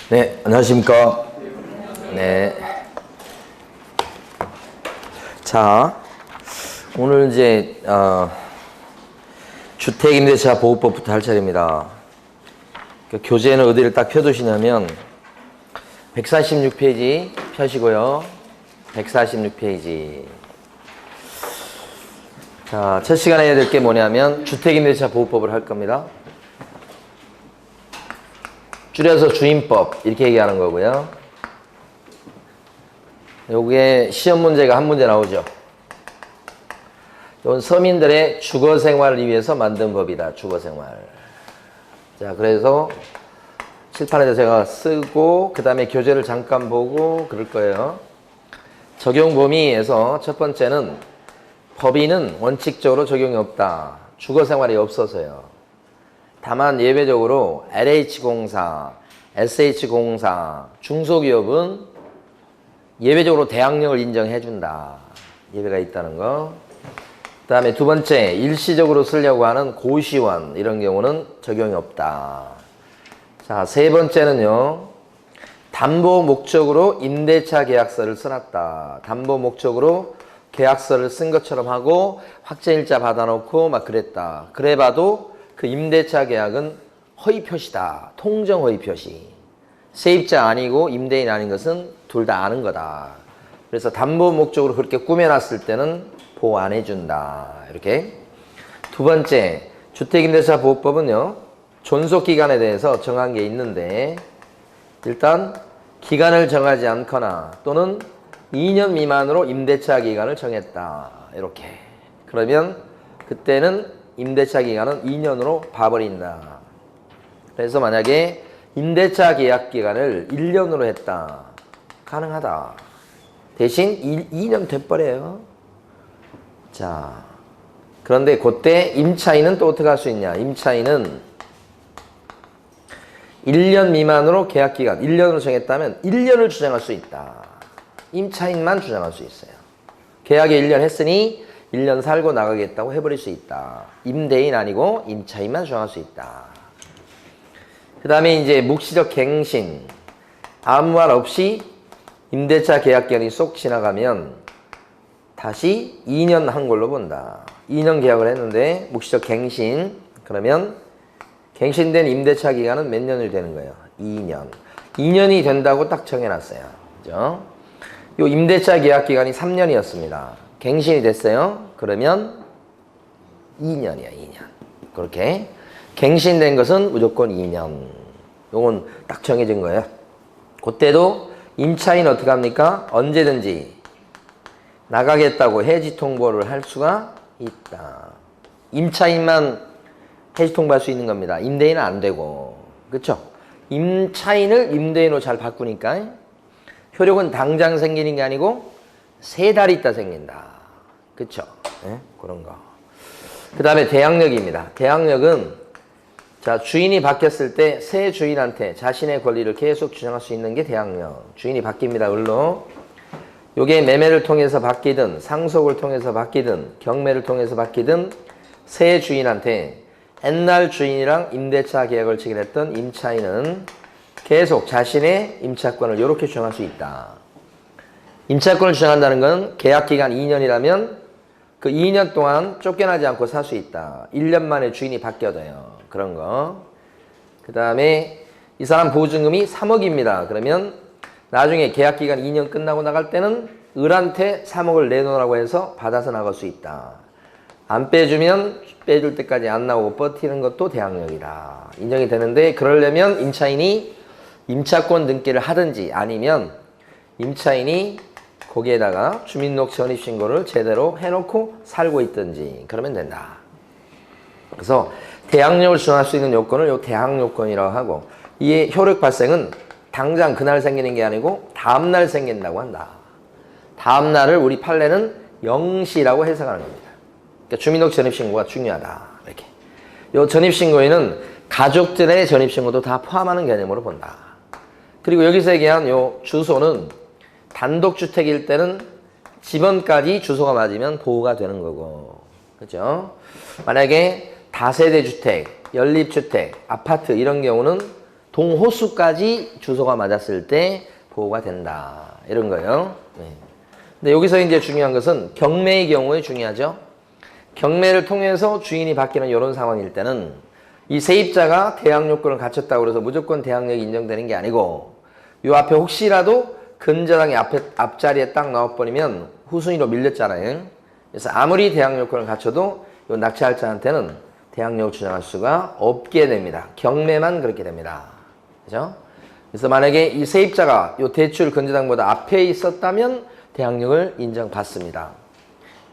네, 안녕하십니까. 네. 자, 오늘 이제, 주택임대차 보호법부터 할 차례입니다. 교재는 어디를 딱 펴두시냐면, 146페이지 펴시고요. 146페이지. 자, 첫 시간에 해야 될 게 뭐냐면, 주택임대차 보호법을 할 겁니다. 줄여서 주임법 이렇게 얘기하는 거고요. 요게 시험 문제가 한 문제 나오죠. 이건 서민들의 주거 생활을 위해서 만든 법이다. 주거 생활. 자, 그래서 칠판에서 제가 쓰고 그 다음에 교재를 잠깐 보고 그럴 거예요. 적용 범위에서 첫 번째는 법인은 원칙적으로 적용이 없다. 주거 생활이 없어서요. 다만 예외적으로 LH공사, SH공사, 중소기업은 예외적으로 대항력을 인정해준다. 예외가 있다는 거. 그 다음에 두 번째, 일시적으로 쓰려고 하는 고시원 이런 경우는 적용이 없다. 자, 세 번째는요. 담보 목적으로 임대차 계약서를 써놨다. 담보 목적으로 계약서를 쓴 것처럼 하고 확정일자 받아놓고 막 그랬다. 그래봐도 그 임대차 계약은 허위표시다. 통정 허위표시. 세입자 아니고 임대인 아닌 것은 둘 다 아는 거다. 그래서 담보 목적으로 그렇게 꾸며놨을 때는 보호 안 해준다. 이렇게. 두 번째, 주택임대차 보호법은요. 존속기간에 대해서 정한 게 있는데 일단 기간을 정하지 않거나 또는 2년 미만으로 임대차 기간을 정했다. 이렇게. 그러면 그때는 임대차 기간은 2년으로 봐버린다. 그래서 만약에 임대차 계약 기간을 1년으로 했다. 가능하다. 대신 2년 돼버려요. 자, 그런데 그때 임차인은 또 어떻게 할 수 있냐. 임차인은 1년 미만으로 계약 기간 1년으로 정했다면 1년을 주장할 수 있다. 임차인만 주장할 수 있어요. 계약에 1년 했으니 1년 살고 나가겠다고 해버릴 수 있다. 임대인 아니고 임차인만 주장할 수 있다. 그 다음에 이제 묵시적 갱신. 아무 말 없이 임대차 계약 기간이 쏙 지나가면 다시 2년 한 걸로 본다. 2년 계약을 했는데 묵시적 갱신. 그러면 갱신된 임대차 기간은 몇 년이 되는 거예요? 2년. 2년이 된다고 딱 정해놨어요. 그죠? 요 임대차 계약 기간이 3년이었습니다. 갱신이 됐어요. 그러면 2년이야, 2년. 그렇게. 갱신된 것은 무조건 2년. 요건 딱 정해진 거예요. 그때도 임차인 어떻게 합니까? 언제든지 나가겠다고 해지 통보를 할 수가 있다. 임차인만 해지 통보할 수 있는 겁니다. 임대인은 안 되고. 그쵸? 임차인을 임대인으로 잘 바꾸니까 효력은 당장 생기는 게 아니고 3달 있다 생긴다. 그쵸? 네? 그런 거. 그 다음에 대항력입니다. 대항력은, 자, 주인이 바뀌었을 때 새 주인한테 자신의 권리를 계속 주장할 수 있는 게 대항력. 주인이 바뀝니다, 을로. 요게 매매를 통해서 바뀌든, 상속을 통해서 바뀌든, 경매를 통해서 바뀌든, 새 주인한테 옛날 주인이랑 임대차 계약을 체결했던 임차인은 계속 자신의 임차권을 이렇게 주장할 수 있다. 임차권을 주장한다는 건 계약기간 2년이라면 그 2년 동안 쫓겨나지 않고 살 수 있다. 1년 만에 주인이 바뀌어져요. 그런 거. 그 다음에 이 사람 보증금이 3억입니다. 그러면 나중에 계약기간 2년 끝나고 나갈 때는 을한테 3억을 내놓으라고 해서 받아서 나갈 수 있다. 안 빼주면 빼줄 때까지 안 나오고 버티는 것도 대항력이다. 인정이 되는데 그러려면 임차인이 임차권 등기를 하든지 아니면 임차인이 거기에다가 주민등록 전입신고를 제대로 해놓고 살고 있든지 그러면 된다. 그래서 대항력을 주장할 수 있는 요건을 요 대항요건이라고 하고 이의 효력 발생은 당장 그날 생기는 게 아니고 다음날 생긴다고 한다. 다음날을 우리 판례는 0시라고 해석하는 겁니다. 그러니까 주민등록 전입신고가 중요하다. 이렇게. 요 전입신고에는 가족들의 전입신고도 다 포함하는 개념으로 본다. 그리고 여기서 얘기한 요 주소는 단독주택일 때는 집원까지 주소가 맞으면 보호가 되는 거고. 그죠? 만약에 다세대 주택, 연립주택, 아파트 이런 경우는 동호수까지 주소가 맞았을 때 보호가 된다. 이런 거예요. 네. 근데 여기서 이제 중요한 것은 경매의 경우에 중요하죠. 경매를 통해서 주인이 바뀌는 이런 상황일 때는 이 세입자가 대항 요건을 갖췄다고 해서 무조건 대항력이 인정되는 게 아니고 이 앞에 혹시라도 근저당이 앞자리에 딱 나와버리면 후순위로 밀렸잖아요. 그래서 아무리 대항 요건을 갖춰도 이 낙찰자한테는 대항력을 주장할 수가 없게 됩니다. 경매만 그렇게 됩니다. 그죠? 그래서 만약에 이 세입자가 이 대출 근저당보다 앞에 있었다면 대항력을 인정받습니다.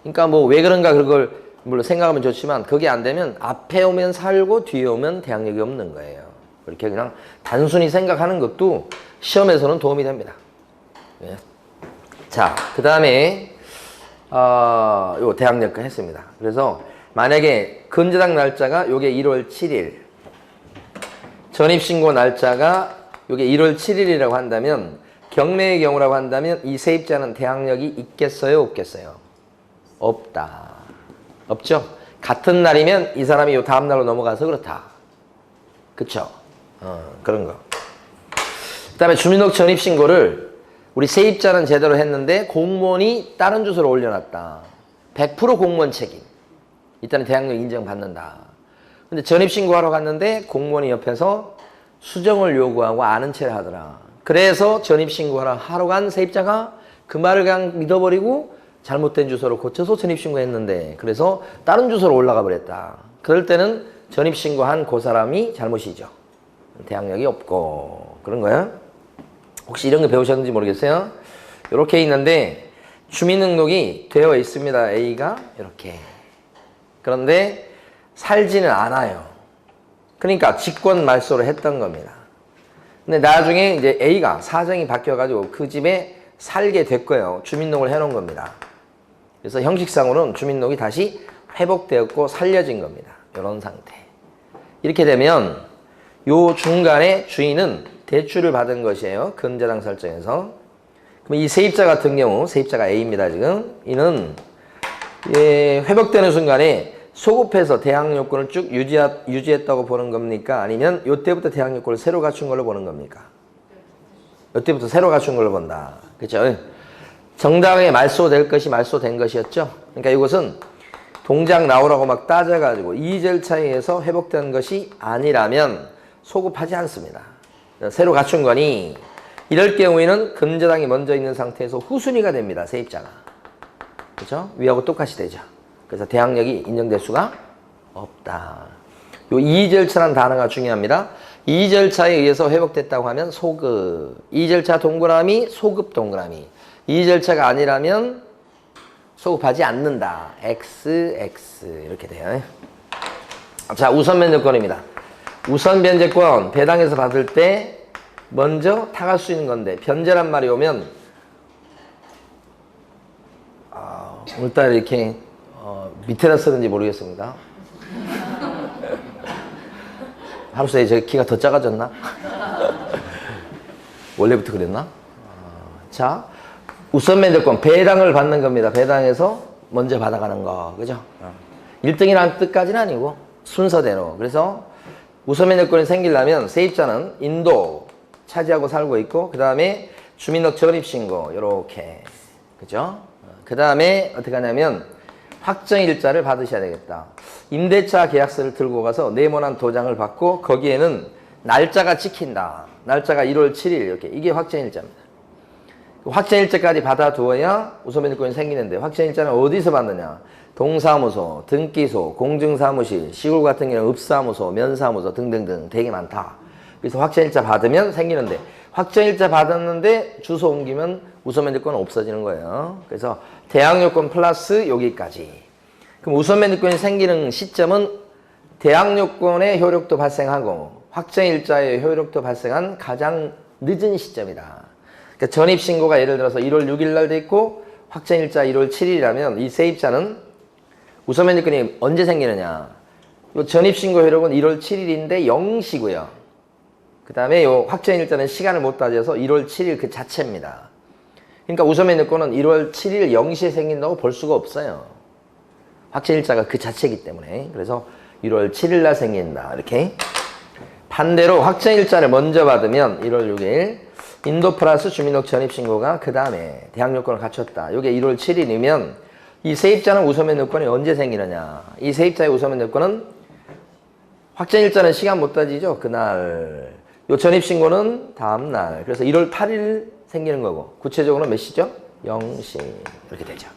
그러니까 뭐 왜 그런가 그걸 물론 생각하면 좋지만 그게 안 되면 앞에 오면 살고 뒤에 오면 대항력이 없는 거예요. 그렇게 그냥 단순히 생각하는 것도 시험에서는 도움이 됩니다. 네. 자, 그 다음에 요 대항력과 했습니다. 그래서 만약에 근저당 날짜가 요게 1월 7일 전입신고 날짜가 요게 1월 7일이라고 한다면 경매의 경우라고 한다면 이 세입자는 대항력이 있겠어요? 없겠어요? 없다. 없죠? 같은 날이면 이 사람이 요 다음 날로 넘어가서 그렇다. 그쵸? 그런 거. 그 다음에 주민등록 전입신고를 우리 세입자는 제대로 했는데 공무원이 다른 주소로 올려놨다. 100% 공무원 책임. 일단은 대항력 인정받는다. 근데 전입신고하러 갔는데 공무원이 옆에서 수정을 요구하고 아는 체를 하더라. 그래서 전입신고하러 간 세입자가 그 말을 그냥 믿어버리고 잘못된 주소로 고쳐서 전입신고했는데 그래서 다른 주소로 올라가 버렸다. 그럴 때는 전입신고한 그 사람이 잘못이죠. 대항력이 없고 그런 거야. 혹시 이런 거 배우셨는지 모르겠어요. 이렇게 있는데 주민등록이 되어 있습니다. A가 이렇게. 그런데 살지는 않아요. 그러니까 직권 말소를 했던 겁니다. 근데 나중에 이제 A가 사정이 바뀌어가지고 그 집에 살게 됐고요. 주민등록을 해놓은 겁니다. 그래서 형식상으로는 주민등록이 다시 회복되었고 살려진 겁니다. 이런 상태. 이렇게 되면 요 중간에 주인은 대출을 받은 것이에요. 근저당 설정에서. 그럼 이 세입자 같은 경우, 세입자가 A입니다. 지금 이는 회복되는 순간에 소급해서 대항 요건을 쭉 유지했다고 보는 겁니까? 아니면 이때부터 대항 요건을 새로 갖춘 걸로 보는 겁니까? 이때부터 새로 갖춘 걸로 본다. 그렇죠? 정당하게 말소될 것이 말소된 것이었죠. 그러니까 이것은 동작 나오라고 막 따져가지고 이 절차에 의해서 회복된 것이 아니라면 소급하지 않습니다. 새로 갖춘 거니 이럴 경우에는 근저당이 먼저 있는 상태에서 후순위가 됩니다. 세입자가. 그렇죠? 위하고 똑같이 되죠. 그래서 대항력이 인정될 수가 없다. 요 이 절차라는 단어가 중요합니다. 이 절차에 의해서 회복됐다고 하면 소급. 이 절차 동그라미, 소급 동그라미. 이 절차가 아니라면 소급하지 않는다. XX 이렇게 돼요. 자, 우선 변제권입니다. 우선 변제권 배당에서 받을 때 먼저 타갈 수 있는 건데 변제란 말이 오면 오늘따라 이렇게 밑에다 쓰는지 모르겠습니다. 하루 사이에 제 키가 더 작아졌나? 원래부터 그랬나? 자, 우선 변제권 배당을 받는 겁니다. 배당에서 먼저 받아가는 거, 그죠? 1등이라는 뜻까지는 아니고 순서대로. 그래서 우선 변제권이 생기려면 세입자는 인도 차지하고 살고 있고 그 다음에 주민등록 전입신고 요렇게, 그죠? 그 다음에 어떻게 하냐면 확정일자를 받으셔야 되겠다. 임대차 계약서를 들고 가서 네모난 도장을 받고 거기에는 날짜가 찍힌다. 날짜가 1월 7일 이렇게. 이게 확정일자입니다. 확정일자까지 받아두어야 우선 변제권이 생기는데 확정일자는 어디서 받느냐? 동사무소, 등기소, 공증사무실, 시골 같은 경우는 읍사무소, 면사무소 등등등 되게 많다. 그래서 확정일자 받으면 생기는데 확정일자 받았는데 주소 옮기면 우선 변제권은 없어지는 거예요. 그래서 대항요건 플러스 여기까지. 그럼 우선 변제권이 생기는 시점은 대항요건의 효력도 발생하고 확정일자의 효력도 발생한 가장 늦은 시점이다. 그러니까 전입신고가 예를 들어서 1월 6일 날 돼 있고 확정일자 1월 7일이라면 이 세입자는 우선 변제권이 언제 생기느냐? 요 전입신고 효력은 1월 7일인데 0시고요. 그 다음에 요 확정일자는 시간을 못 따져서 1월 7일 그 자체입니다. 그러니까 우선 변제권은 1월 7일 0시에 생긴다고 볼 수가 없어요. 확정일자가 그 자체이기 때문에. 그래서 1월 7일 날 생긴다. 이렇게 반대로 확정일자를 먼저 받으면 1월 6일 인도 플러스 주민등록 전입신고가 그 다음에 대항 요건을 갖췄다. 이게 1월 7일이면 이 세입자는 우선면 요건이 언제 생기느냐. 이 세입자의 우선면 요건은 확정일자는 시간 못 따지죠. 그날. 요 전입신고는 다음날. 그래서 1월 8일 생기는 거고 구체적으로 몇 시죠? 0시 이렇게 되죠.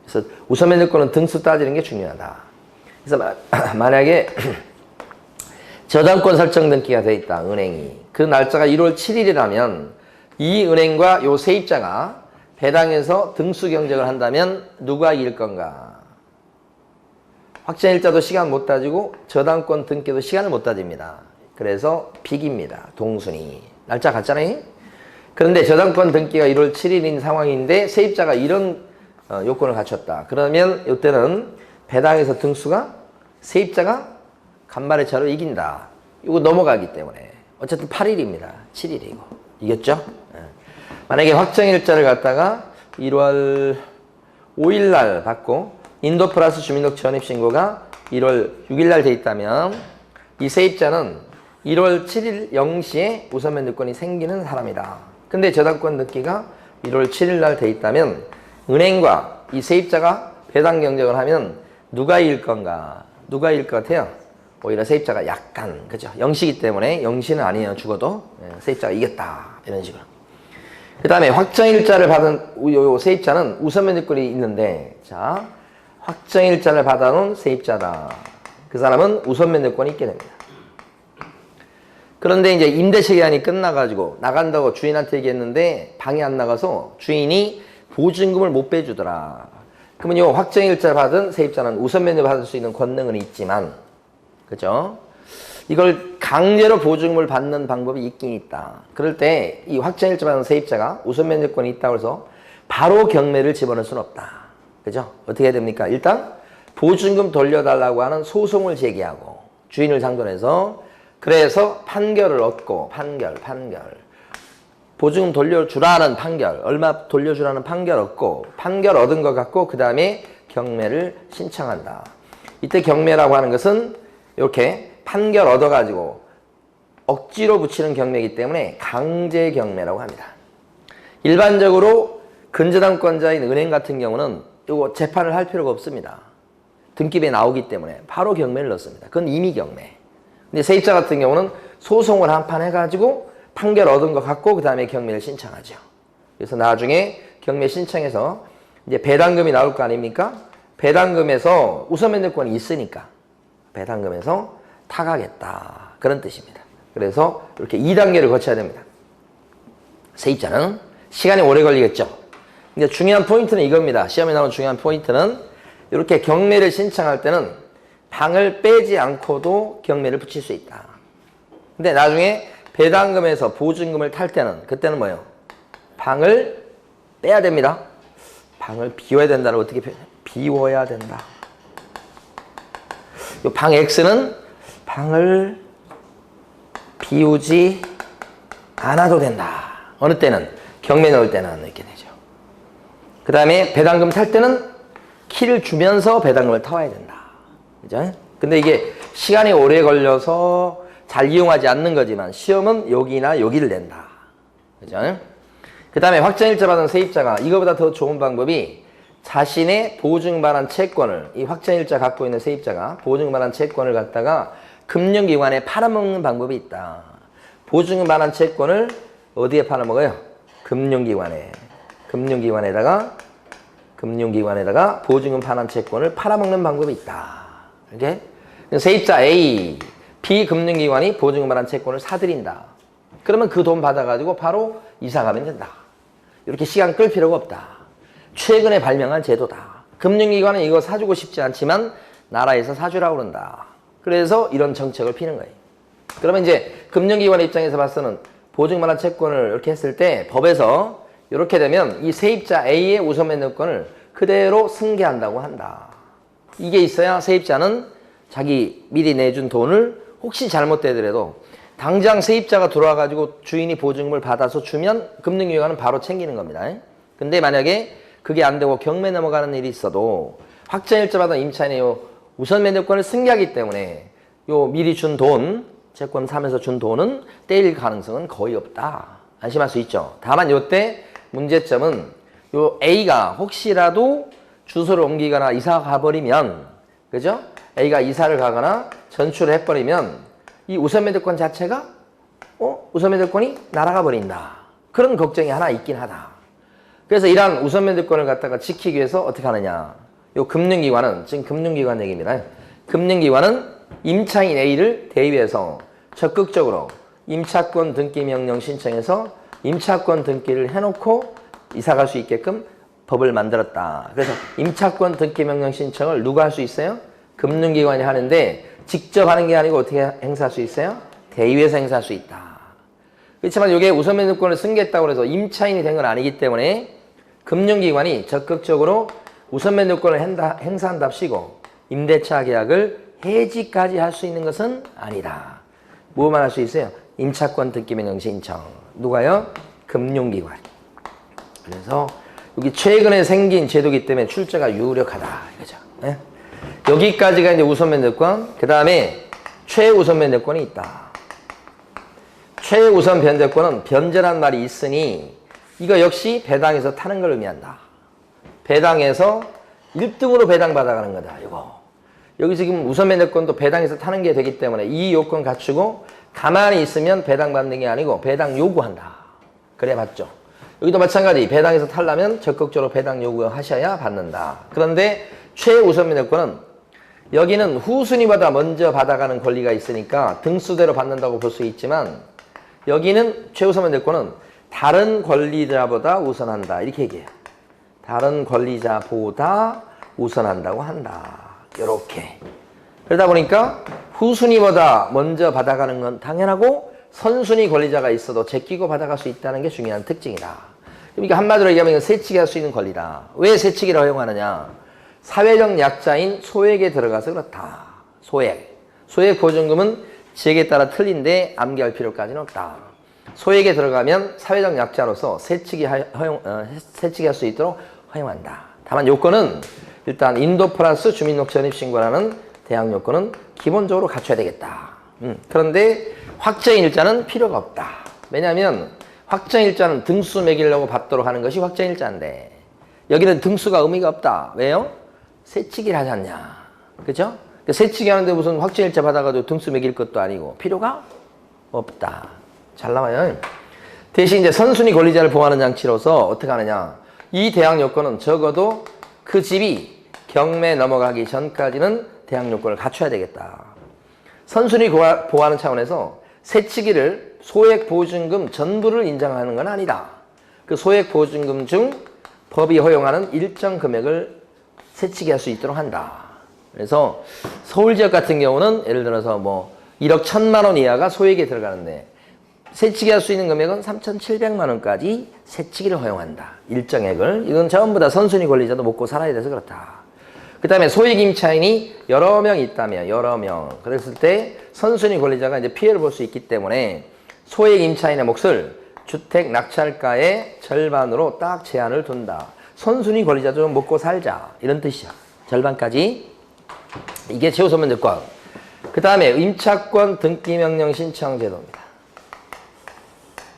그래서 우선면 요건은 등수 따지는 게 중요하다. 그래서 만약에 저당권 설정 등기가 돼 있다. 은행이. 그 날짜가 1월 7일이라면 이 은행과 요 세입자가 배당해서 등수 경쟁을 한다면 누가 이길 건가? 확정일자도 시간 못 따지고 저당권 등기도 시간을 못 따집니다. 그래서 빅입니다. 동순이. 날짜 같잖아요? 그런데 저당권 등기가 1월 7일인 상황인데 세입자가 이런 요건을 갖췄다. 그러면 이때는 배당해서 등수가 세입자가 간발의 차로 이긴다. 이거 넘어가기 때문에. 어쨌든 8일입니다. 7일이고. 이겼죠? 만약에 확정일자를 갖다가 1월 5일 날 받고 인도 플러스 주민등록 전입신고가 1월 6일 날 돼 있다면 이 세입자는 1월 7일 0시에 우선면 요건이 생기는 사람이다. 근데 저당권 등기가 1월 7일 날 돼 있다면 은행과 이 세입자가 배당 경쟁을 하면 누가 이길 건가? 누가 이길 것 같아요? 오히려 세입자가 약간, 그죠? 0시기 때문에 0시는 아니에요. 죽어도. 세입자가 이겼다. 이런 식으로. 그 다음에 확정일자를 받은 요 세입자는 우선면 요건이 있는데, 자, 확정일자를 받아놓은 세입자다. 그 사람은 우선면 요건이 있게 됩니다. 그런데 이제 임대차 기간이 끝나가지고 나간다고 주인한테 얘기했는데 방이 안 나가서 주인이 보증금을 못 빼주더라. 그러면 요 확정일자 받은 세입자는 우선면을 받을 수 있는 권능은 있지만, 그죠? 이걸 강제로 보증금을 받는 방법이 있긴 있다. 그럴 때 이 확정일자 받은 세입자가 우선면 요건이 있다고 해서 바로 경매를 집어넣을 수는 없다. 그죠? 어떻게 해야 됩니까? 일단 보증금 돌려달라고 하는 소송을 제기하고 주인을 상대로 해서 그래서 판결을 얻고 판결 보증금 돌려주라는 판결 얼마 돌려주라는 판결 얻고 판결 얻은 것 같고 그 다음에 경매를 신청한다. 이때 경매라고 하는 것은 이렇게 판결 얻어가지고 억지로 붙이는 경매이기 때문에 강제 경매라고 합니다. 일반적으로 근저당권자인 은행 같은 경우는 이거 재판을 할 필요가 없습니다. 등기부에 나오기 때문에 바로 경매를 넣습니다. 그건 임의 경매. 근데 세입자 같은 경우는 소송을 한 판 해가지고 판결 얻은 것 같고 그 다음에 경매를 신청하죠. 그래서 나중에 경매 신청해서 이제 배당금이 나올 거 아닙니까? 배당금에서 우선면 요건이 있으니까 배당금에서 타가겠다. 그런 뜻입니다. 그래서 이렇게 2단계를 거쳐야 됩니다. 세입자는 시간이 오래 걸리겠죠. 근데 중요한 포인트는 이겁니다. 시험에 나오는 중요한 포인트는 이렇게 경매를 신청할 때는 방을 빼지 않고도 경매를 붙일 수 있다. 근데 나중에 배당금에서 보증금을 탈 때는 그때는 뭐예요? 방을 빼야 됩니다. 방을 비워야 된다는 어떻게 표현해요? 비워야 된다. 이 방 X는 방을 비우지 않아도 된다. 어느 때는? 경매 넣을 때는 이렇게 되죠. 그 다음에 배당금 탈 때는 키를 주면서 배당금을 타와야 된다. 그죠? 근데 이게 시간이 오래 걸려서 잘 이용하지 않는 거지만 시험은 여기나 여기를 낸다. 그죠? 그 다음에 확정일자 받은 세입자가 이거보다 더 좋은 방법이 자신의 보증반환 채권을 이 확정일자 갖고 있는 세입자가 보증반환 채권을 갖다가 금융기관에 팔아먹는 방법이 있다. 보증반환 채권을 어디에 팔아먹어요? 금융기관에다가 보증금 반환 채권을 팔아먹는 방법이 있다. 이렇게 세입자 A, B금융기관이 보증금 반환 채권을 사들인다. 그러면 그 돈 받아가지고 바로 이사 가면 된다. 이렇게 시간 끌 필요가 없다. 최근에 발명한 제도다. 금융기관은 이거 사주고 싶지 않지만 나라에서 사주라고 그런다. 그래서 이런 정책을 피는 거예요. 그러면 이제 금융기관 입장에서 봐서는 보증금 반환 채권을 이렇게 했을 때 법에서 이렇게 되면 이 세입자 A의 우선면 요건을 그대로 승계한다고 한다. 이게 있어야 세입자는 자기 미리 내준 돈을 혹시 잘못되더라도 당장 세입자가 들어와가지고 주인이 보증금을 받아서 주면 금융기관은 바로 챙기는 겁니다. 근데 만약에 그게 안 되고 경매 넘어가는 일이 있어도 확정일자 받은 임차인의 요 우선면 요건을 승계하기 때문에 요 미리 준 돈 채권 사면서 준 돈은 떼일 가능성은 거의 없다. 안심할 수 있죠. 다만 이때 문제점은 요 A가 혹시라도 주소를 옮기거나 이사 가버리면, 그죠? A가 이사를 가거나 전출을 해버리면 이 우선매도권 자체가 우선매도권이 날아가 버린다. 그런 걱정이 하나 있긴 하다. 그래서 이러한 우선매도권을 갖다가 지키기 위해서 어떻게 하느냐. 요 금융기관은, 지금 금융기관 얘기입니다. 금융기관은 임차인 A를 대위해서 적극적으로 임차권 등기 명령 신청해서 임차권 등기를 해놓고 이사 갈 수 있게끔 법을 만들었다. 그래서 임차권 등기 명령 신청을 누가 할 수 있어요? 금융기관이 하는데 직접 하는 게 아니고 어떻게 행사할 수 있어요? 대위에서 행사할 수 있다. 그렇지만 이게 우선매도권을 승계했다고 해서 임차인이 된 건 아니기 때문에 금융기관이 적극적으로 우선매도권을 행사한답시고 임대차 계약을 해지까지 할 수 있는 것은 아니다. 뭐만 할 수 있어요? 임차권 등기 명령 신청. 누가요? 금융기관. 그래서 여기 최근에 생긴 제도이기 때문에 출제가 유력하다. 이거죠. 네? 여기까지가 이제 우선변제권. 그 다음에 최우선 변제권이 있다. 최우선 변제권은 변제란 말이 있으니 이거 역시 배당에서 타는 걸 의미한다. 배당에서 1등으로 배당받아가는 거다. 이거. 여기 지금 우선 변제권도 배당에서 타는 게 되기 때문에 이 요건 갖추고 가만히 있으면 배당받는 게 아니고 배당 요구한다. 그래 봤죠. 여기도 마찬가지. 배당에서 타려면 적극적으로 배당 요구하셔야 받는다. 그런데 최우선 변제권은 여기는 후순위보다 먼저 받아가는 권리가 있으니까 등수대로 받는다고 볼 수 있지만 여기는 최우선 변제권은 다른 권리자보다 우선한다. 이렇게 얘기해요. 다른 권리자보다 우선한다고 한다. 이렇게. 그러다 보니까 후순위보다 먼저 받아가는 건 당연하고 선순위 권리자가 있어도 제끼고 받아갈 수 있다는 게 중요한 특징이다. 그러니까 한마디로 얘기하면 이건 세치기 할 수 있는 권리다. 왜 세치기를 허용하느냐? 사회적 약자인 소액에 들어가서 그렇다. 소액 보증금은 지역에 따라 틀린데 암기할 필요까지는 없다. 소액에 들어가면 사회적 약자로서 세치기 할 수 있도록 허용한다. 다만 요건은 일단 인도 플러스 주민등록 전입신고라는 대항 요건은 기본적으로 갖춰야 되겠다. 그런데 확정일자는 필요가 없다. 왜냐하면 확정일자는 등수 매기려고 받도록 하는 것이 확정일자인데 여기는 등수가 의미가 없다. 왜요? 세치기를 하지 않냐. 그죠? 세치기 하는데 무슨 확정일자 받아가지고 등수 매길 것도 아니고 필요가 없다. 잘 나와요. 대신 이제 선순위 권리자를 보호하는 장치로서 어떻게 하느냐. 이 대항 요건은 적어도 그 집이 경매 넘어가기 전까지는 대항 요건을 갖춰야 되겠다. 선순위 보호하는 차원에서 세치기를 소액 보증금 전부를 인정하는 건 아니다. 그 소액 보증금 중 법이 허용하는 일정 금액을 세치기 할 수 있도록 한다. 그래서 서울 지역 같은 경우는 예를 들어서 뭐 1억 1,000만 원 이하가 소액에 들어가는데 세치기 할 수 있는 금액은 3,700만 원까지 세치기를 허용한다. 일정액을. 이건 전부 다 선순위 권리자도 먹고 살아야 돼서 그렇다. 그 다음에 소액 임차인이 여러 명 있다면 여러 명. 그랬을 때 선순위 권리자가 이제 피해를 볼 수 있기 때문에 소액 임차인의 몫을 주택 낙찰가의 절반으로 딱 제한을 둔다. 선순위 권리자 좀 먹고 살자. 이런 뜻이야. 절반까지. 이게 최우선 변제권. 그 다음에 임차권 등기명령 신청 제도입니다.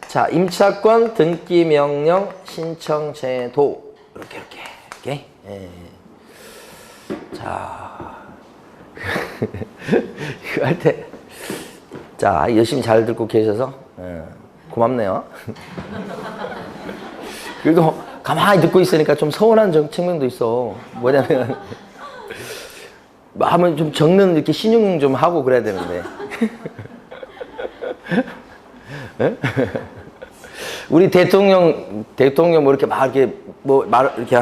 자, 임차권 등기명령 신청 제도. 이렇게. 예. 자, 이거 할 때, 자, 열심히 잘 듣고 계셔서, 고맙네요. 그래도 가만히 듣고 있으니까 좀 서운한 측면도 있어. 뭐냐면, 하면 좀 적는 이렇게 신용 좀 하고 그래야 되는데. 우리 대통령 뭐 이렇게 막 이렇게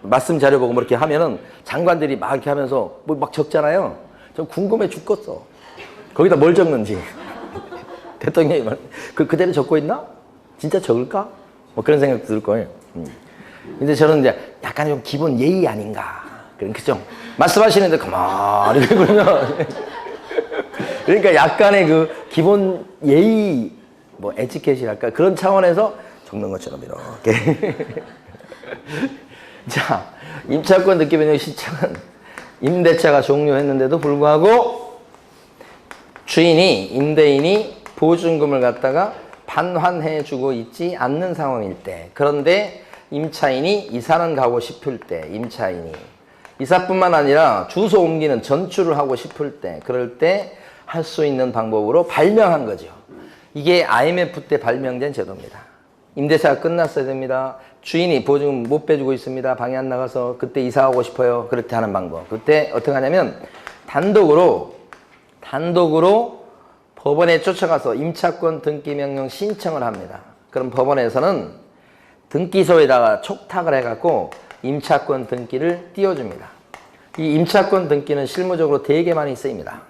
말씀 자료 보고 뭐 이렇게 하면은 장관들이 막 이렇게 하면서 뭐 막 적잖아요. 좀 궁금해 죽겠어. 거기다 뭘 적는지. 대통령이 그대로 적고 있나? 진짜 적을까? 뭐 그런 생각 들 거예요. 근데 저는 이제 약간 좀 기본 예의 아닌가. 그죠? 말씀하시는데 가만히 그러면 그러니까 약간의 그 기본 예의 뭐 에티켓이랄까 그런 차원에서 적는 것처럼 이렇게. 자, 임차권 등기명령 신청은 임대차가 종료했는데도 불구하고 주인이, 임대인이 보증금을 갖다가 반환해주고 있지 않는 상황일 때, 그런데 임차인이 이사는 가고 싶을 때, 임차인이 이사뿐만 아니라 주소 옮기는 전출을 하고 싶을 때, 그럴 때 할 수 있는 방법으로 발명한 거죠. 이게 IMF 때 발명된 제도입니다. 임대차가 끝났어야 됩니다. 주인이 보증금 못 빼주고 있습니다. 방에 안 나가서 그때 이사하고 싶어요. 그럴 때 하는 방법. 그때 어떻게 하냐면 단독으로 법원에 쫓아가서 임차권 등기 명령 신청을 합니다. 그럼 법원에서는 등기소에다가 촉탁을 해갖고 임차권 등기를 띄워줍니다. 이 임차권 등기는 실무적으로 되게 많이 쓰입니다.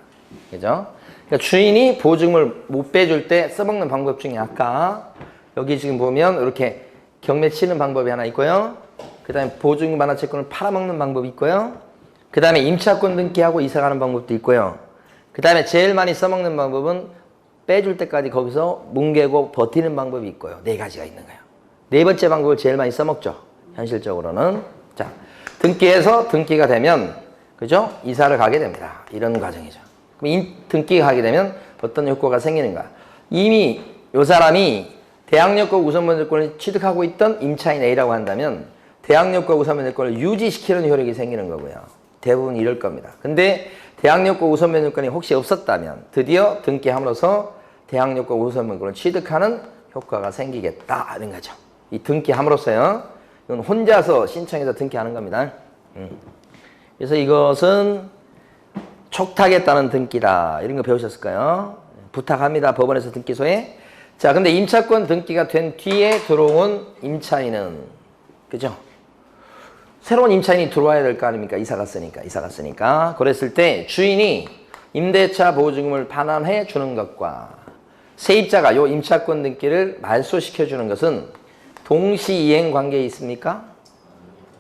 그죠? 그러니까 주인이 보증금을 못 빼줄 때 써먹는 방법 중에 아까 여기 지금 보면 이렇게 경매 치는 방법이 하나 있고요. 그 다음에 보증금 반환 채권을 팔아먹는 방법이 있고요. 그 다음에 임차권 등기하고 이사가는 방법도 있고요. 그 다음에 제일 많이 써먹는 방법은 빼줄 때까지 거기서 뭉개고 버티는 방법이 있고요. 네 가지가 있는 거예요. 네 번째 방법을 제일 많이 써먹죠. 현실적으로는. 자, 등기해서 등기가 되면, 그죠? 이사를 가게 됩니다. 이런 과정이죠. 그럼 등기가 가게 되면 어떤 효과가 생기는가? 이미 이 사람이 대항력과 우선변제권을 취득하고 있던 임차인 A라고 한다면 대항력과 우선변제권을 유지시키는 효력이 생기는 거고요. 대부분 이럴 겁니다. 근데 대항력과 우선변제권이 혹시 없었다면 드디어 등기함으로써 대항력과 우선변제권을 취득하는 효과가 생기겠다 이런 거죠. 이 등기함으로써요. 이건 혼자서 신청해서 등기하는 겁니다. 그래서 이것은 촉탁했다는 등기다. 이런 거 배우셨을까요? 부탁합니다. 법원에서 등기소에. 자, 근데 임차권 등기가 된 뒤에 들어온 임차인은, 그죠? 새로운 임차인이 들어와야 될 거 아닙니까? 이사 갔으니까. 그랬을 때 주인이 임대차 보증금을 반환해 주는 것과 세입자가 요 임차권 등기를 말소시켜 주는 것은 동시이행 관계에 있습니까?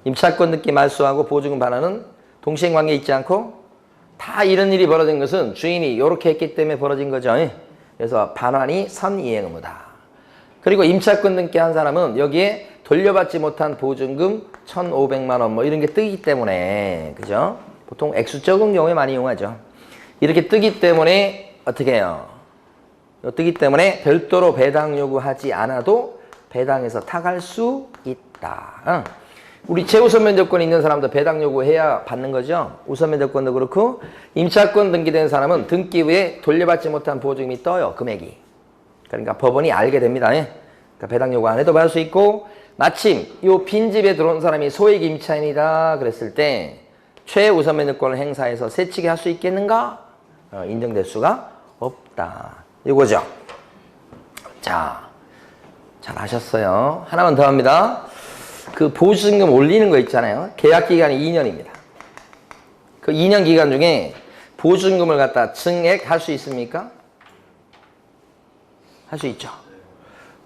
임차권 등기 말소하고 보증금 반환은 동시이행 관계에 있지 않고 다 이런 일이 벌어진 것은 주인이 이렇게 했기 때문에 벌어진 거죠. 그래서 반환이 선이행 의무다. 그리고 임차권 등기 한 사람은 여기에 돌려받지 못한 보증금 1,500만 원 뭐 이런 게 뜨기 때문에, 그죠? 보통 액수 적은 경우에 많이 이용하죠. 이렇게 뜨기 때문에 어떻게 해요? 뜨기 때문에 별도로 배당 요구하지 않아도 배당에서 탁할 수 있다. 우리 최우선 면접권이 있는 사람도 배당 요구해야 받는 거죠. 우선 면접권도 그렇고 임차권 등기된 사람은 등기 후에 돌려받지 못한 보증금이 떠요. 금액이. 그러니까 법원이 알게 됩니다. 그러니까 배당 요구 안 해도 받을 수 있고 마침 이 빈집에 들어온 사람이 소액 임차인이다 그랬을 때 최우선 면접권을 행사해서 세치게 할 수 있겠는가? 인정될 수가 없다. 이거죠. 자, 잘 하셨어요. 하나만 더 합니다. 그 보증금 올리는 거 있잖아요. 계약 기간이 2년입니다. 그 2년 기간 중에 보증금을 갖다 증액할 수 있습니까? 할 수 있죠.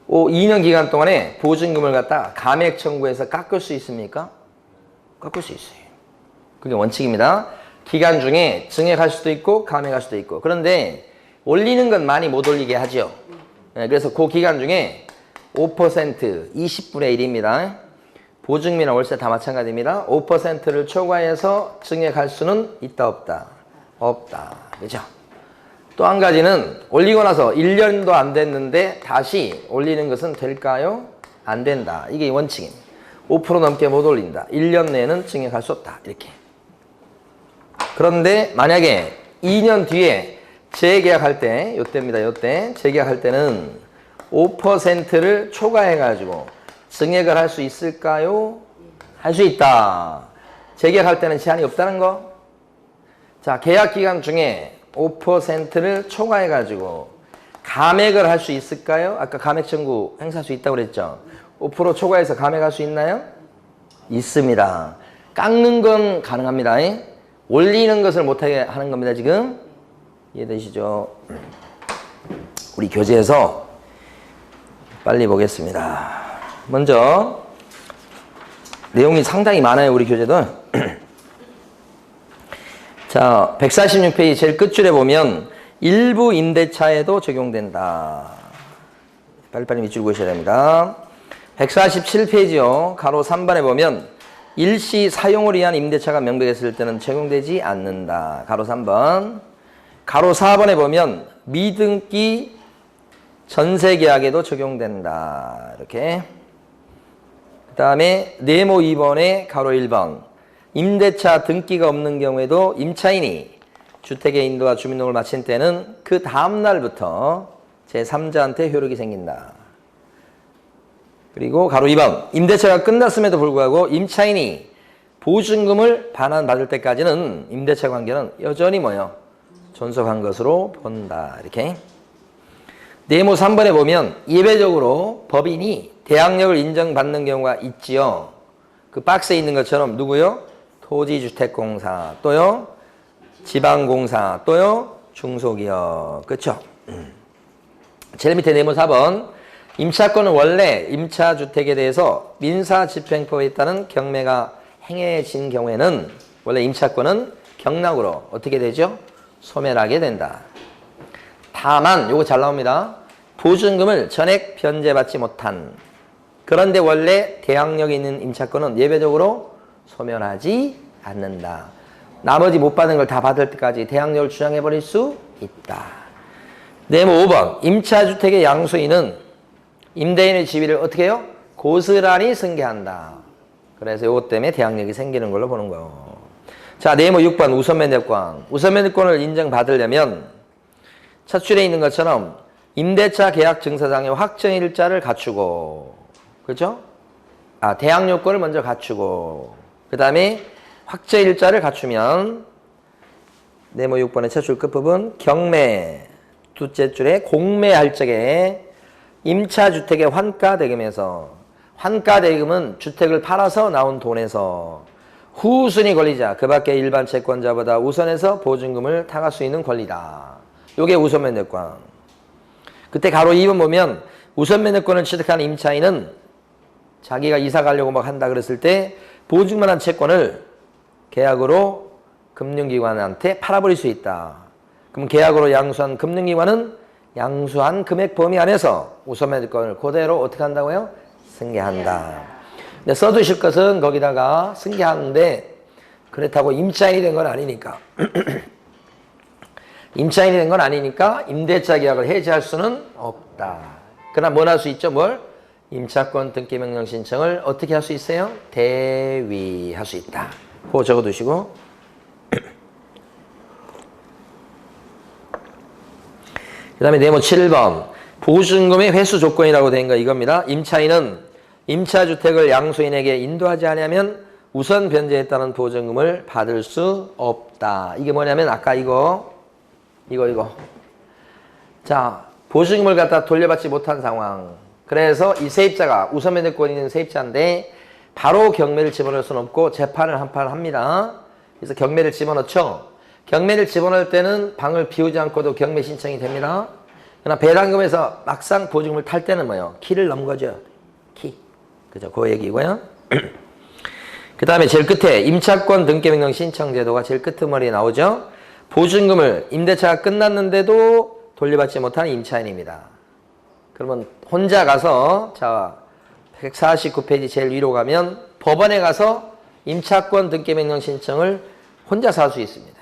2년 기간 동안에 보증금을 갖다 감액 청구해서 깎을 수 있습니까? 깎을 수 있어요. 그게 원칙입니다. 기간 중에 증액할 수도 있고 감액할 수도 있고. 그런데 올리는 건 많이 못 올리게 하죠. 그래서 그 기간 중에 5% 20분의 1입니다. 보증금이나 월세 다 마찬가지입니다. 5%를 초과해서 증액할 수는 있다 없다? 없다. 그죠? 또 한 가지는 올리고 나서 1년도 안 됐는데 다시 올리는 것은 될까요? 안 된다. 이게 원칙입니다. 5% 넘게 못 올린다. 1년 내에는 증액할 수 없다. 이렇게. 그런데 만약에 2년 뒤에 재계약할 때, 요때입니다. 요때 재계약할 때는 5%를 초과해가지고 증액을 할 수 있을까요? 할 수 있다. 재계약할 때는 제한이 없다는 거. 자, 계약 기간 중에 5%를 초과해가지고 감액을 할 수 있을까요? 아까 감액 청구 행사할 수 있다고 그랬죠. 5% 초과해서 감액할 수 있나요? 있습니다. 깎는 건 가능합니다. 올리는 것을 못하게 하는 겁니다. 지금 이해되시죠? 우리 교재에서 빨리 보겠습니다. 먼저 내용이 상당히 많아요. 우리 교재도. 자, 146페이지 제일 끝줄에 보면 일부 임대차에도 적용된다. 빨리빨리 밑줄 그으셔야 됩니다. 147페이지요. 가로 3번에 보면 일시 사용을 위한 임대차가 명백했을 때는 적용되지 않는다. 가로 3번. 가로 4번에 보면 미등기 전세계약에도 적용된다. 이렇게. 그 다음에 네모 2번에 가로 1번. 임대차 등기가 없는 경우에도 임차인이 주택의 인도와 주민등록을 마친 때는 그 다음 날부터 제3자한테 효력이 생긴다. 그리고 가로 2번. 임대차가 끝났음에도 불구하고 임차인이 보증금을 반환받을 때까지는 임대차 관계는 여전히 뭐요? 존속한 것으로 본다. 이렇게. 네모 3번에 보면 예외적으로 법인이 대항력을 인정받는 경우가 있지요. 그 박스에 있는 것처럼 누구요? 토지주택공사, 또요? 지방공사, 또요? 중소기업. 그렇죠? 제일 밑에 네모 4번. 임차권은 원래 임차주택에 대해서 민사집행법에 따른 경매가 행해진 경우에는 원래 임차권은 경락으로 어떻게 되죠? 소멸하게 된다. 다만 요거 잘 나옵니다. 보증금을 전액 변제받지 못한, 그런데 원래 대항력이 있는 임차권은 예외적으로 소멸하지 않는다. 나머지 못 받은 걸 다 받을 때까지 대항력을 주장해버릴 수 있다. 네모 5번. 임차주택의 양수인은 임대인의 지위를 어떻게 해요? 고스란히 승계한다. 그래서 요것 때문에 대항력이 생기는 걸로 보는 거예요. 자, 네모 6번 우선면접권. 우선면접권을 인정받으려면 첫 줄에 있는 것처럼 임대차 계약 증서상의 확정일자를 갖추고, 그렇죠? 대항력권을 먼저 갖추고, 그 다음에 확정일자를 갖추면 네모 6번의 첫 줄 끝부분 경매, 둘째 줄에 공매할 적에 임차주택의 환가대금에서, 환가대금은 주택을 팔아서 나온 돈에서 후순위 권리자, 그 밖에 일반 채권자보다 우선해서 보증금을 타갈 수 있는 권리다. 요게 우선면접권. 그때 가로 2번 보면 우선면접권을 취득한 임차인은 자기가 이사 가려고 막 한다 그랬을 때 보증만한 채권을 계약으로 금융기관한테 팔아버릴 수 있다. 그럼 계약으로 양수한 금융기관은 양수한 금액 범위 안에서 우선면접권을 그대로 어떻게 한다고요? 승계한다. 근데 써두실 것은 거기다가 승계하는데 그렇다고 임차인이 된 건 아니니까 임차인이 된 건 아니니까 임대차 계약을 해지할 수는 없다. 그러나 뭘 할 수 있죠? 뭘? 임차권 등기 명령 신청을 어떻게 할 수 있어요? 대위할 수 있다. 그거 적어두시고 그 다음에 네모 7번 보증금의 회수 조건이라고 된 거 이겁니다. 임차인은 임차주택을 양수인에게 인도하지 않으면 우선 변제했다는 보증금을 받을 수 없다. 이게 뭐냐면 아까 이거 자, 보증금을 갖다 돌려받지 못한 상황. 그래서 이 세입자가 우선 면접권이 있는 세입자인데 바로 경매를 집어넣을 수는 없고 재판을 한 판 합니다. 그래서 경매를 집어넣죠. 경매를 집어넣을 때는 방을 비우지 않고도 경매 신청이 됩니다. 그러나 배당금에서 막상 보증금을 탈 때는 뭐예요? 키를 넘은 거죠. 키. 그죠? 그 얘기고요. 그 다음에 제일 끝에 임차권 등기명령 신청 제도가 제일 끄트머리에 나오죠. 보증금을 임대차가 끝났는데도 돌려받지 못한 임차인입니다. 그러면 혼자 가서 자 149페이지 제일 위로 가면 법원에 가서 임차권 등기명령 신청을 혼자서 할 수 있습니다.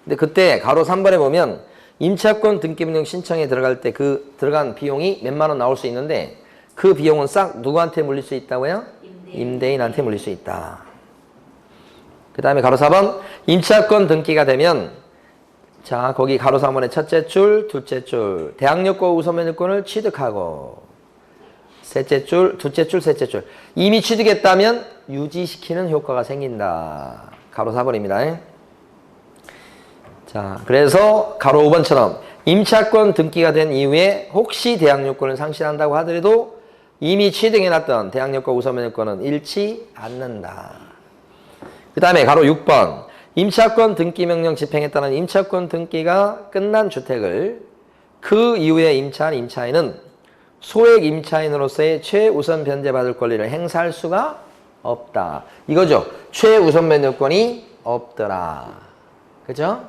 근데 그때 가로 3번에 보면 임차권 등기명령 신청에 들어갈 때 그 들어간 비용이 몇만 원 나올 수 있는데 그 비용은 싹 누구한테 물릴 수 있다고요? 임대인한테 물릴 수 있다. 그 다음에 가로 4번 임차권 등기가 되면 자 거기 가로 3번의 첫째 줄, 둘째 줄 대항력과 우선면접권을 취득하고 셋째 줄, 둘째 줄, 셋째 줄 이미 취득했다면 유지시키는 효과가 생긴다. 가로 4번입니다. 자 그래서 가로 5번처럼 임차권 등기가 된 이후에 혹시 대항력권을 상실한다고 하더라도 이미 취득해놨던 대항력과 우선면접권은 잃지 않는다. 그 다음에 가로 6번 임차권 등기명령 집행에 따른 임차권 등기가 끝난 주택을 그 이후에 임차한 임차인은 소액 임차인으로서의 최우선 변제받을 권리를 행사할 수가 없다. 이거죠. 최우선 변제권이 없더라. 그죠?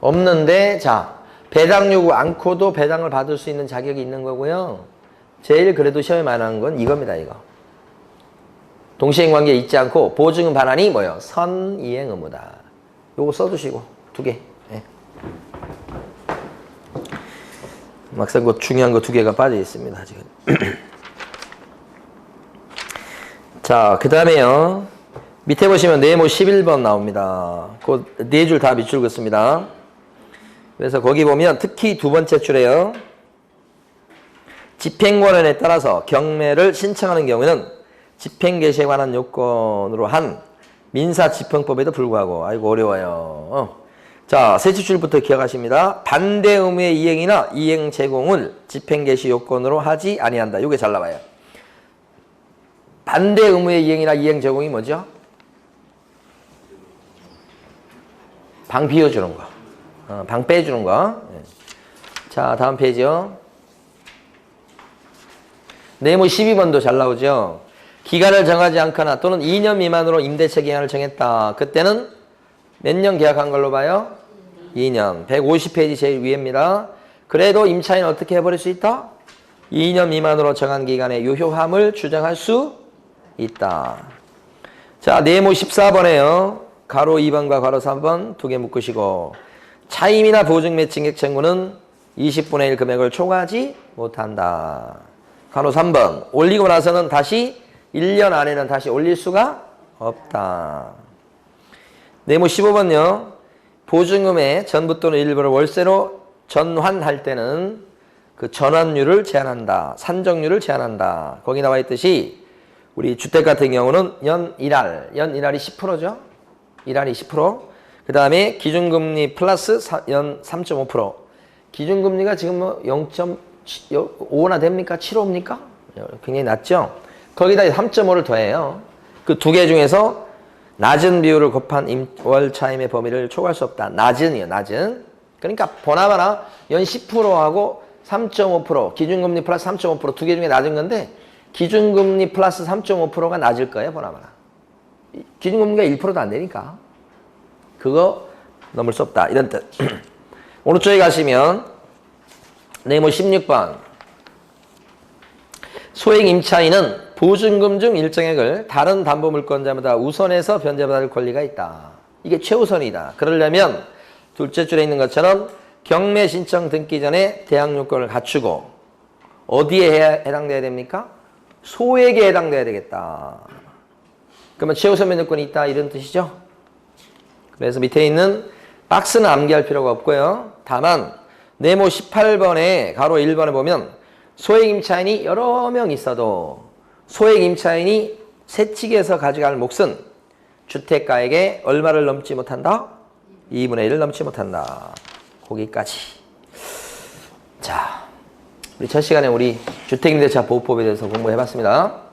없는데 자 배당 요구 않고도 배당을 받을 수 있는 자격이 있는 거고요. 제일 그래도 시험에 많이 나오는 건 이겁니다. 이거. 동시행관계에 있지 않고 보증금 반환이 뭐예요? 선이행 의무다. 요거 써두시고 2개. 막상 그 중요한 거 두 개가 빠져 있습니다, 지금. 자, 그 다음에요. 밑에 보시면 네모 11번 나옵니다. 그 네 줄 다 밑줄 긋습니다. 그래서 거기 보면 특히 두 번째 줄에요. 집행권한에 따라서 경매를 신청하는 경우에는 집행 개시에 관한 요건으로 한 민사집행법에도 불구하고, 아이고 어려워요. 자, 셋째 줄부터 기억하십니다. 반대 의무의 이행이나 이행 제공을 집행 개시 요건으로 하지 아니한다. 요게 잘 나와요. 반대 의무의 이행이나 이행 제공이 뭐죠? 방 비워주는 거. 방 빼주는 거. 자, 다음 페이지요. 네모 12번도 잘 나오죠. 기간을 정하지 않거나 또는 2년 미만으로 임대차 기간을 정했다. 그때는 몇 년 계약한 걸로 봐요? 2년. 150페이지 제일 위입니다. 그래도 임차인은 어떻게 해버릴 수 있다? 2년 미만으로 정한 기간의 유효함을 주장할 수 있다. 자, 네모 14번에요. 가로 2번과 가로 3번 두 개 묶으시고, 차임이나 보증 매칭액 청구는 20분의 1 금액을 초과하지 못한다. 가로 3번, 올리고 나서는 다시 1년 안에는 다시 올릴 수가 없다. 네모 15번요. 보증금의 전부 또는 일부를 월세로 전환할 때는 그 전환율을 제한한다. 산정률을 제한한다. 거기 나와 있듯이 우리 주택 같은 경우는 연 1할, 연 1할이 10%죠. 1할이 10%. 그 다음에 기준금리 플러스 연 3.5%. 기준금리가 지금 뭐 0.5나 됩니까? 7호입니까? 굉장히 낮죠? 거기다 3.5를 더해요. 그 두 개 중에서 낮은 비율을 곱한 월 차임의 범위를 초과할 수 없다. 낮은이요, 낮은. 그러니까 보나마나 연 10%하고 3.5%, 기준금리 플러스 3.5% 두 개 중에 낮은 건데, 기준금리 플러스 3.5%가 낮을 거예요, 보나마나. 기준금리가 1%도 안 되니까. 그거 넘을 수 없다. 이런 뜻. 오른쪽에 가시면 네모 16번. 소액 임차인은 보증금 중 일정액을 다른 담보물권자보다 우선해서 변제받을 권리가 있다. 이게 최우선이다. 그러려면 둘째 줄에 있는 것처럼 경매 신청 등기 전에 대항 요건을 갖추고, 어디에 해당돼야 됩니까? 소액에 해당돼야 되겠다. 그러면 최우선 변제권이 있다, 이런 뜻이죠. 그래서 밑에 있는 박스는 암기할 필요가 없고요. 다만 네모 18번에 가로 1번에 보면 소액 임차인이 여러 명 있어도 소액 임차인이 세칙에서 가져갈 몫은 주택가액의 얼마를 넘지 못한다? 2분의 1을 넘지 못한다. 거기까지. 자, 우리 첫 시간에 우리 주택임대차 보호법에 대해서 공부해봤습니다.